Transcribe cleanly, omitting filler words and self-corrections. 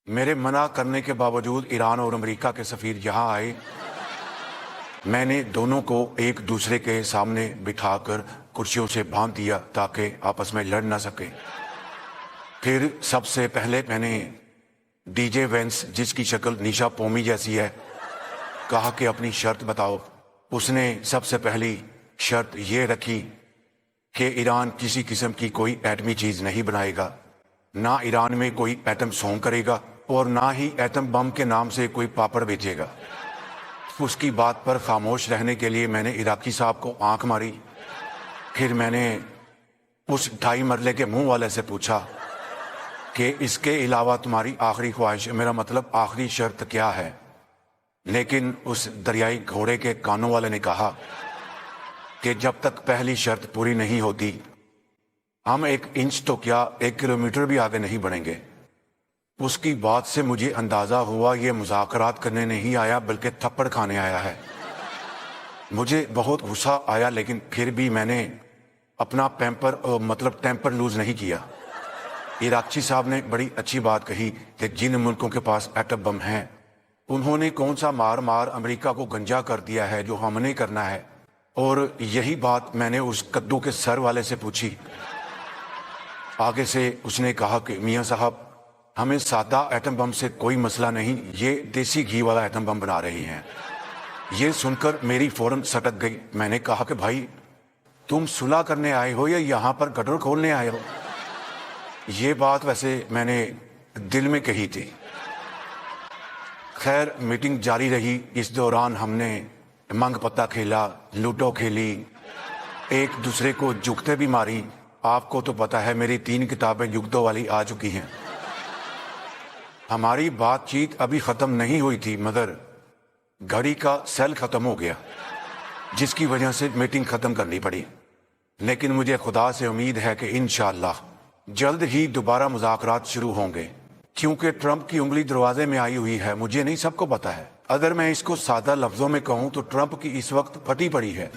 मेरे मना करने के बावजूद ईरान और अमेरिका के सफीर यहाँ आए। मैंने दोनों को एक दूसरे के सामने बिठाकर कुर्सियों से बांध दिया ताकि आपस में लड़ ना सके। फिर सबसे पहले मैंने डीजे वेंस, जिसकी शक्ल निशा पोमी जैसी है, कहा कि अपनी शर्त बताओ। उसने सबसे पहली शर्त ये रखी कि ईरान किसी किस्म की कोई एटमी चीज नहीं बनाएगा, ना ईरान में कोई एटम सॉन्ग करेगा और ना ही एटम बम के नाम से कोई पापड़ बेचेगा। उसकी बात पर खामोश रहने के लिए मैंने इराकी साहब को आंख मारी। फिर मैंने उस 2.5 मरले के मुंह वाले से पूछा कि इसके अलावा तुम्हारी आखिरी ख्वाहिश, मेरा मतलब आखिरी शर्त क्या है। लेकिन उस दरियाई घोड़े के कानों वाले ने कहा कि जब तक पहली शर्त पूरी नहीं होती हम 1 इंच तो क्या 1 किलोमीटर भी आगे नहीं बढ़ेंगे। उसकी बात से मुझे अंदाजा हुआ ये मुज़ाकरात करने नहीं आया बल्कि थप्पड़ खाने आया है। मुझे बहुत गुस्सा आया, लेकिन फिर भी मैंने अपना टेम्पर लूज नहीं किया। इराकी साहब ने बड़ी अच्छी बात कही कि जिन मुल्कों के पास एटम बम हैं उन्होंने कौन सा मार मार अमेरिका को गंजा कर दिया है जो हमने करना है। और यही बात मैंने उस कद्दू के सर वाले से पूछी। आगे से उसने कहा कि मियाँ साहब, हमें सादा एटम बम से कोई मसला नहीं, ये देसी घी वाला एटम बम बना रही हैं। ये सुनकर मेरी फौरन सटक गई। मैंने कहा कि भाई, तुम सुलह करने आए हो या यहाँ पर गटर खोलने आए हो। ये बात वैसे मैंने दिल में कही थी। खैर, मीटिंग जारी रही। इस दौरान हमने मंग पत्ता खेला, लूडो खेली, एक दूसरे को जुगते भी मारी। आपको तो पता है मेरी 3 किताबें जुगतों वाली आ चुकी हैं। हमारी बातचीत अभी खत्म नहीं हुई थी मगर घड़ी का सेल खत्म हो गया, जिसकी वजह से मीटिंग खत्म करनी पड़ी। लेकिन मुझे खुदा से उम्मीद है कि इंशाअल्लाह जल्द ही दोबारा मुज़ाकरात शुरू होंगे, क्योंकि ट्रंप की उंगली दरवाजे में आई हुई है। मुझे नहीं, सबको पता है। अगर मैं इसको सादा लफ्जों में कहूं तो ट्रंप की इस वक्त फटी पड़ी है।